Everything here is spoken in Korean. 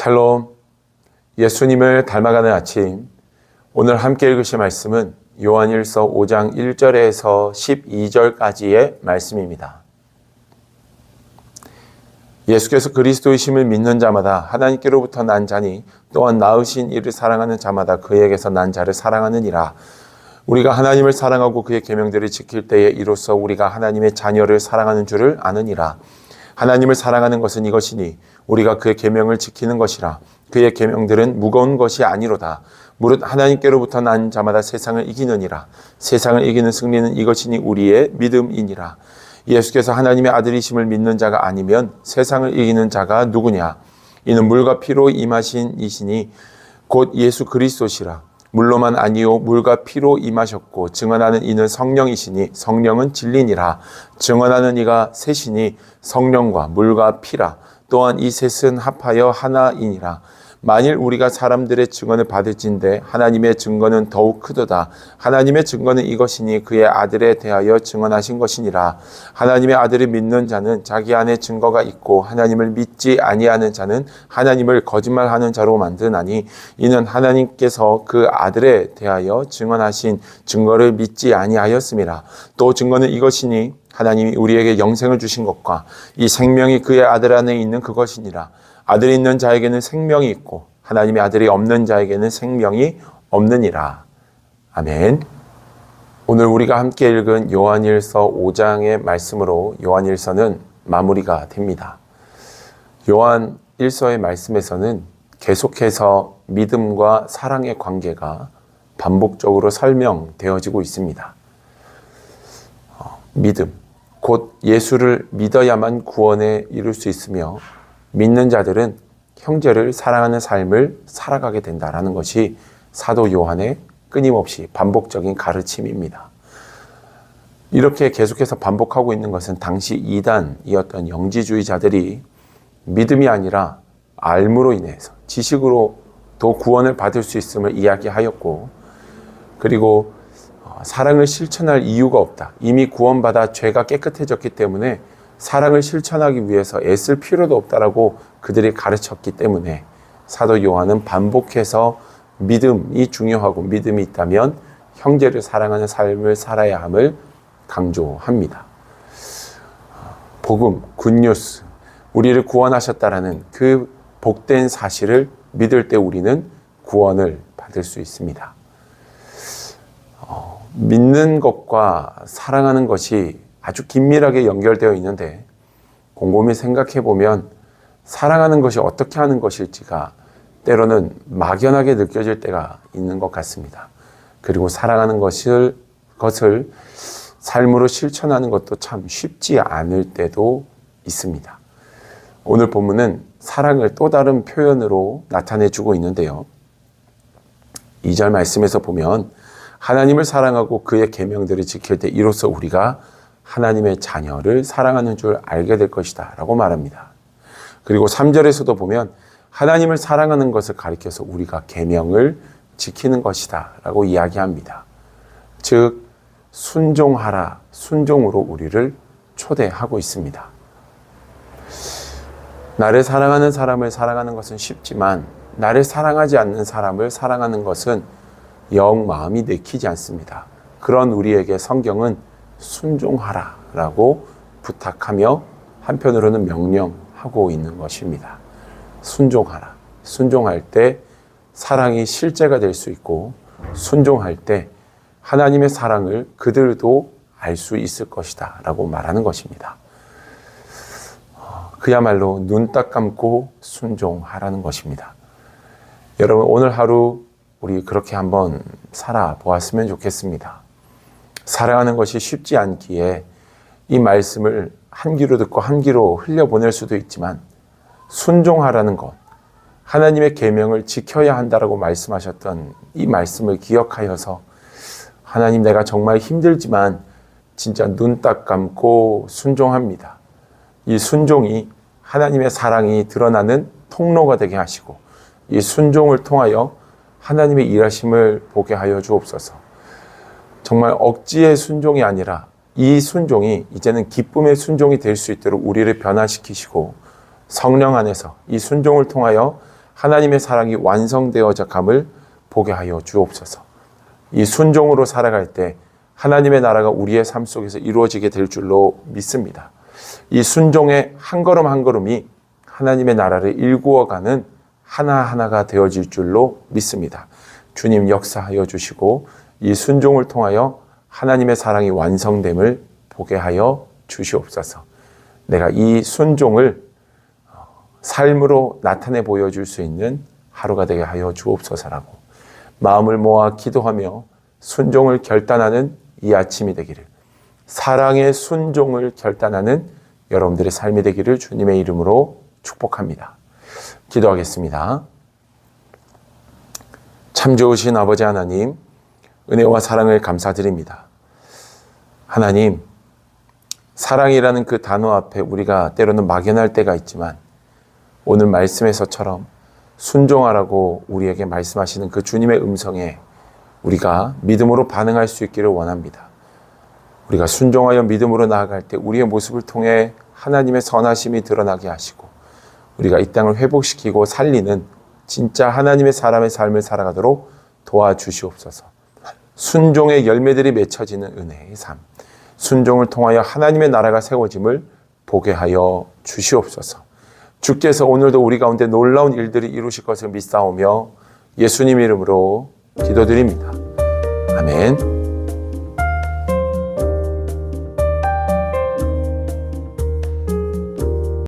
샬롬, 예수님을 닮아가는 아침. 오늘 함께 읽으실 말씀은 요한일서 5장 1절에서 12절까지의 말씀입니다. 예수께서 그리스도이심을 믿는 자마다 하나님께로부터 난 자니 또한 낳으신 이를 사랑하는 자마다 그에게서 난 자를 사랑하느니라. 우리가 하나님을 사랑하고 그의 계명들을 지킬 때에 이로써 우리가 하나님의 자녀를 사랑하는 줄을 아느니라. 하나님을 사랑하는 것은 이것이니 우리가 그의 계명을 지키는 것이라. 그의 계명들은 무거운 것이 아니로다. 무릇 하나님께로부터 난 자마다 세상을 이기느니라. 세상을 이기는 승리는 이것이니 우리의 믿음이니라. 예수께서 하나님의 아들이심을 믿는 자가 아니면 세상을 이기는 자가 누구냐? 이는 물과 피로 임하신 이시니 곧 예수 그리스도시라. 물로만 아니요 물과 피로 임하셨고 증언하는 이는 성령이시니 성령은 진리니라. 증언하는 이가 셋이니 성령과 물과 피라. 또한 이 셋은 합하여 하나이니라. 만일 우리가 사람들의 증언을 받을진대 하나님의 증거는 더욱 크도다. 하나님의 증거는 이것이니 그의 아들에 대하여 증언하신 것이니라. 하나님의 아들을 믿는 자는 자기 안에 증거가 있고 하나님을 믿지 아니하는 자는 하나님을 거짓말하는 자로 만드나니 이는 하나님께서 그 아들에 대하여 증언하신 증거를 믿지 아니하였음이라. 또 증거는 이것이니 하나님이 우리에게 영생을 주신 것과 이 생명이 그의 아들 안에 있는 그것이니라. 아들이 있는 자에게는 생명이 있고 하나님의 아들이 없는 자에게는 생명이 없느니라. 아멘. 오늘 우리가 함께 읽은 요한일서 5장의 말씀으로 요한일서는 마무리가 됩니다. 요한일서의 말씀에서는 계속해서 믿음과 사랑의 관계가 반복적으로 설명되어지고 있습니다. 믿음, 곧 예수를 믿어야만 구원에 이룰 수 있으며 믿는 자들은 형제를 사랑하는 삶을 살아가게 된다는 것이 사도 요한의 끊임없이 반복적인 가르침입니다. 이렇게 계속해서 반복하고 있는 것은 당시 이단이었던 영지주의자들이 믿음이 아니라 알므로 인해서 지식으로도 구원을 받을 수 있음을 이야기하였고, 그리고 사랑을 실천할 이유가 없다. 이미 구원받아 죄가 깨끗해졌기 때문에 사랑을 실천하기 위해서 애쓸 필요도 없다라고 그들이 가르쳤기 때문에 사도 요한은 반복해서 믿음이 중요하고 믿음이 있다면 형제를 사랑하는 삶을 살아야 함을 강조합니다. 복음, 굿뉴스, 우리를 구원하셨다라는 그 복된 사실을 믿을 때 우리는 구원을 받을 수 있습니다. 믿는 것과 사랑하는 것이 아주 긴밀하게 연결되어 있는데 곰곰이 생각해 보면 사랑하는 것이 어떻게 하는 것일지가 때로는 막연하게 느껴질 때가 있는 것 같습니다. 그리고 사랑하는 것을 삶으로 실천하는 것도 참 쉽지 않을 때도 있습니다. 오늘 본문은 사랑을 또 다른 표현으로 나타내주고 있는데요. 2절 말씀에서 보면 하나님을 사랑하고 그의 계명들을 지킬 때 이로써 우리가 하나님의 자녀를 사랑하는 줄 알게 될 것이다 라고 말합니다. 그리고 3절에서도 보면 하나님을 사랑하는 것을 가리켜서 우리가 계명을 지키는 것이다 라고 이야기합니다. 즉 순종하라, 순종으로 우리를 초대하고 있습니다. 나를 사랑하는 사람을 사랑하는 것은 쉽지만 나를 사랑하지 않는 사람을 사랑하는 것은 영 마음이 내키지 않습니다. 그런 우리에게 성경은 순종하라 라고 부탁하며 한편으로는 명령하고 있는 것입니다. 순종하라. 순종할 때 사랑이 실제가 될 수 있고 순종할 때 하나님의 사랑을 그들도 알 수 있을 것이다 라고 말하는 것입니다. 그야말로 눈 딱 감고 순종하라는 것입니다. 여러분 오늘 하루 우리 그렇게 한번 살아보았으면 좋겠습니다. 사랑하는 것이 쉽지 않기에 이 말씀을 한 귀로 듣고 한 귀로 흘려보낼 수도 있지만 순종하라는 것, 하나님의 계명을 지켜야 한다라고 말씀하셨던 이 말씀을 기억하여서 하나님 내가 정말 힘들지만 진짜 눈 딱 감고 순종합니다. 이 순종이 하나님의 사랑이 드러나는 통로가 되게 하시고 이 순종을 통하여 하나님의 일하심을 보게 하여 주옵소서. 정말 억지의 순종이 아니라 이 순종이 이제는 기쁨의 순종이 될 수 있도록 우리를 변화시키시고 성령 안에서 이 순종을 통하여 하나님의 사랑이 완성되어져 감을 보게 하여 주옵소서. 이 순종으로 살아갈 때 하나님의 나라가 우리의 삶 속에서 이루어지게 될 줄로 믿습니다. 이 순종의 한 걸음 한 걸음이 하나님의 나라를 일구어가는 하나하나가 되어질 줄로 믿습니다. 주님 역사하여 주시고 이 순종을 통하여 하나님의 사랑이 완성됨을 보게 하여 주시옵소서. 내가 이 순종을 삶으로 나타내 보여줄 수 있는 하루가 되게 하여 주옵소서라고 마음을 모아 기도하며 순종을 결단하는 이 아침이 되기를, 사랑의 순종을 결단하는 여러분들의 삶이 되기를 주님의 이름으로 축복합니다. 기도하겠습니다. 참 좋으신 아버지 하나님, 은혜와 사랑을 감사드립니다. 하나님, 사랑이라는 그 단어 앞에 우리가 때로는 막연할 때가 있지만 오늘 말씀에서처럼 순종하라고 우리에게 말씀하시는 그 주님의 음성에 우리가 믿음으로 반응할 수 있기를 원합니다. 우리가 순종하여 믿음으로 나아갈 때 우리의 모습을 통해 하나님의 선하심이 드러나게 하시고 우리가 이 땅을 회복시키고 살리는 진짜 하나님의 사람의 삶을 살아가도록 도와주시옵소서. 순종의 열매들이 맺혀지는 은혜의 삶, 순종을 통하여 하나님의 나라가 세워짐을 보게 하여 주시옵소서. 주께서 오늘도 우리 가운데 놀라운 일들이 이루실 것을 믿사오며 예수님 이름으로 기도드립니다. 아멘.